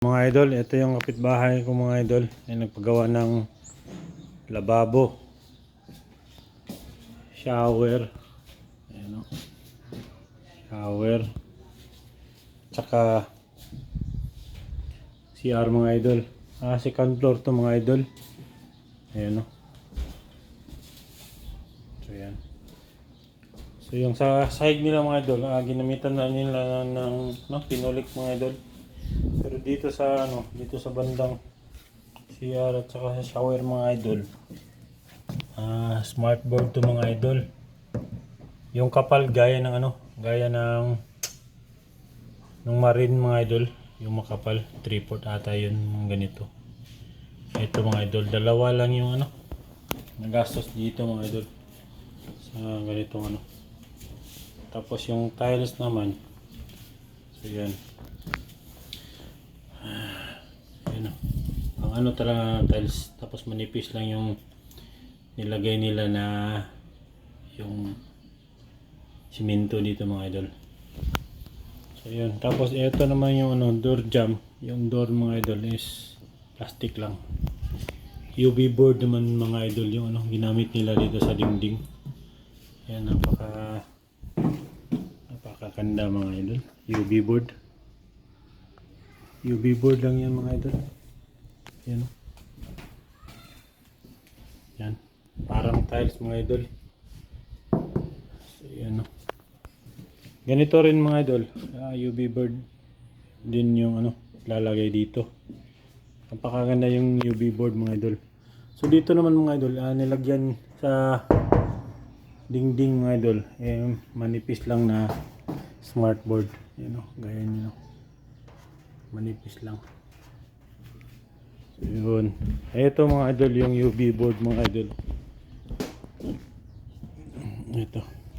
Mga idol, ito yung kapitbahay ko mga idol ay nagpagawa ng lababo, shower, ayan o, shower, tsaka CR mga idol. Second floor to mga idol, ayan o. So yan. So yung sa side nila mga idol, ginamitan na nila ng pinulik mga idol. Pero dito sa dito sa bandang CR at saka sa shower mga idol, smart board to mga idol. Yung kapal gaya ng gaya ng marine mga idol, yung makapal 3/4 ata yun, mga ganito. Ito mga idol, dalawa lang yung nagastos dito mga idol sa ganitong Tapos yung tiles naman, so yan. Ang talaga tiles, tapos manipis lang yung nilagay nila na yung simento dito mga idol. So yun, tapos ito naman yung door jamb, yung door mga idol is plastic lang. UV board naman mga idol yung ginamit nila dito sa dingding. Yan, napakaganda mga idol. UV board lang yan mga idol. Yan. Yan. Parang tiles mga idol. So yan. Ganito rin mga idol. UV board din yung lalagay dito. Napakaganda yung UV board mga idol. So dito naman mga idol, nilagyan sa dingding mga idol, manipis lang na smart board. Yan gaya nyo. Manipis lang. So yun. Ito mga idol yung UV board mga idol.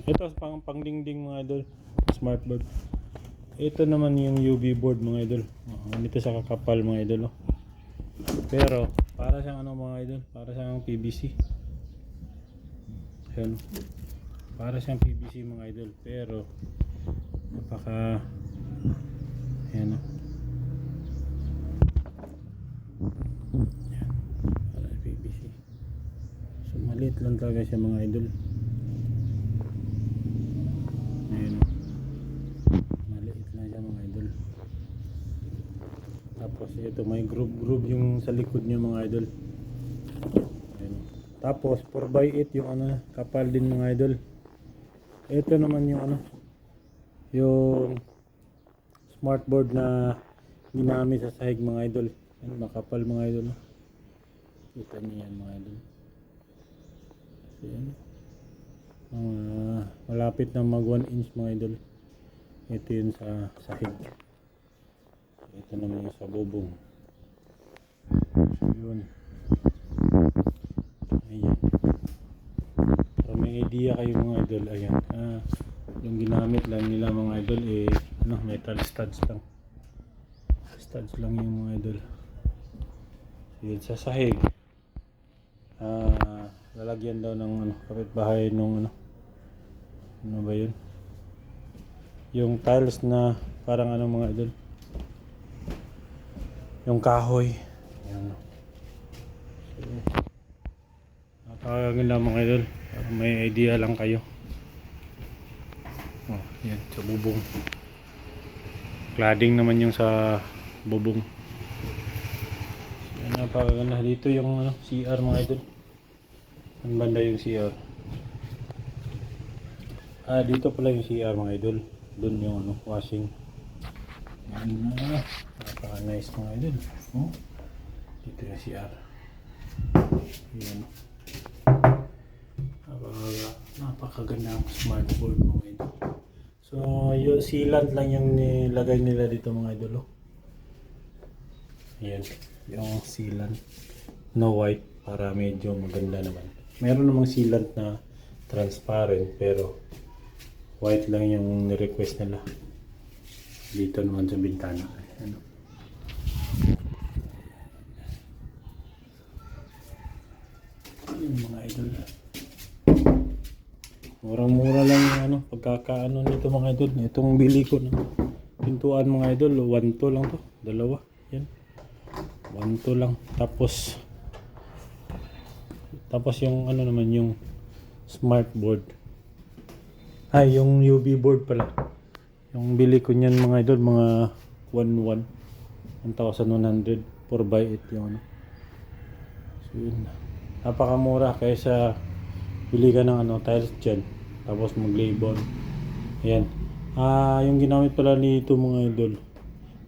Ito pang dingding mga idol, smart board. Ito naman yung UV board mga idol. Dito sa kakapal mga idol. Pero para siyang mga idol, para siyang PVC. Ayan. Para siyang PVC mga idol, pero ayan para PVC. So maliit lang talaga siya mga idol. Ayan. Maliit lang siya mga idol. Tapos ito may groove yung sa likod niya mga idol. Ayan. Tapos 4x8 yung kapal din mga idol. Ito naman yung yung smart board na ginamit sa sahig mga idol. Ayan, makapal mga idol. Kita niyo yan mga idol. So yan. Malapit na mag 1 inch mga idol. Ito yun sa sahig. Ito naman yung sa bubong. So yun. Ayan. So may idea kayo mga idol. Ayan. Yung ginamit lang nila mga idol metal studs lang. Studs lang yung mga idol. So yun sa sahig. Lalagyan daw ng kapitbahay nung ano ba yun? Yung tiles na parang mga idol. Yung kahoy. Ayan. So, napakaganda mga idol. Para may idea lang kayo. Yan, sa bubong. Cladding naman yung sa bubong. Yan, napakaganda. Dito yung CR mga idol. Ang banda yung CR. Dito pala yung CR mga idol. Doon yung washing. Yan na. Napaka-nice mga idol. Dito yung CR. Yan. Napakaganda ang smart board mga idol. So yung sealant lang yung nilagay nila dito mga idol. Ayan. Yung sealant na white para medyo maganda naman. Meron namang sealant na transparent pero white lang yung ni-request nila. Dito naman sa bintana. Ayan mga idol. Murang-mura lang yung pagkakaano nito mga idol. Itong bili ko ng pintuan mga idol, 1 to lang to, dalawa. Yan. 1.2 lang. Tapos yung ano naman yung smart board. Ay, yung UV board pala. Yung bili ko niyan mga idol, mga 1,100 4x8 yung ano. So yun. Napakamura kaysa bili ka ng ano, tiles dyan. Tapos mag-label. Ayan. Yung ginamit pala nito mga idol,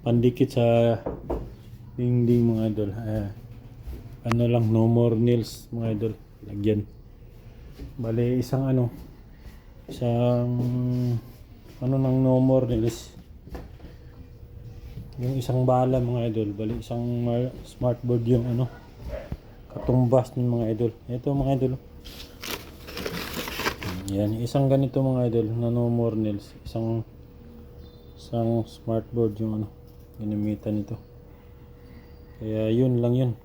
pandikit sa dingding mga idol. Ano lang, no more nails mga idol. Lagyan. Bale, isang ano ng no more nails. Yung isang bala mga idol. Bale, isang smartboard yung ano, katumbas ng mga idol. Ito mga idol. Yan, isang ganito mga idol na no more nails. Isang smartboard yung ano, ginamitan nito. Kaya yun lang yun.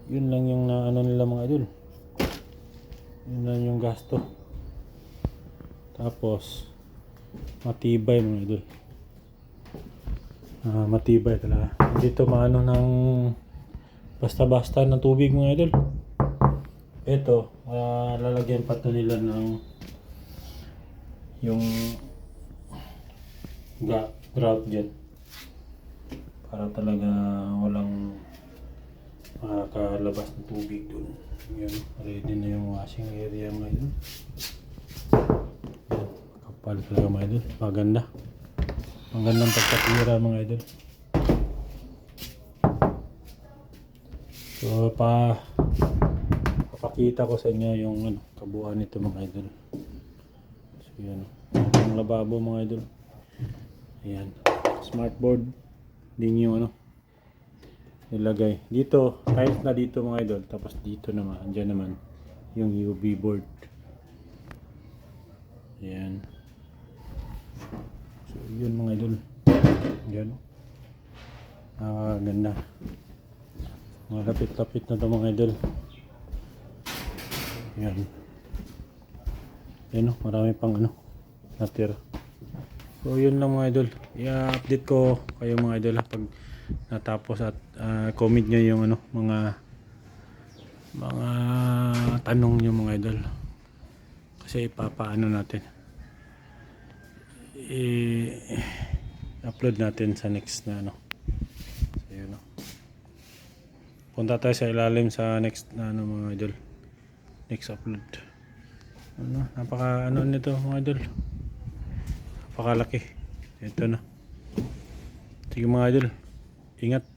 Yun lang yung na ano nila mga idol. Yun lang yung gasto. Tapos matibay mga idol. Matibay talaga. Dito maano ng basta-basta ng tubig mga idol. Ito, lalagyan pa to nila ng yung grout dyan. Para talaga walang makakalabas ng tubig dun. Yun, ready na yung washing area mga idol. Yan, kapal talaga mga idol. Maganda. Magandang pagkatira mga idol. So papakita ko sa inyo yung ano, kabuuan nito mga idol. So yan, yung lababo mga idol. Ayan, smartboard din yung ano nilagay dito, tiles na dito mga idol. Tapos dito naman, andyan naman yung UV board. Ayan. So yun mga idol. Ayan. Ganda. Mga lapit-lapit na ito mga idol. Ayan. Ayan o, marami pang ano natira. So yun lang mga idol. I-update ko kayo mga idol pag natapos at comment nyo yung ano, mga tanong nyo mga idol. Kasi ipapaano natin, i-upload natin sa next na ano. So yun o. Punta tayo sa ilalim sa next na ano mga idol. Next upload. Ano, napaka ano nito mga idol. Napakalaki. Ito na. Sige mga idol. Ingat.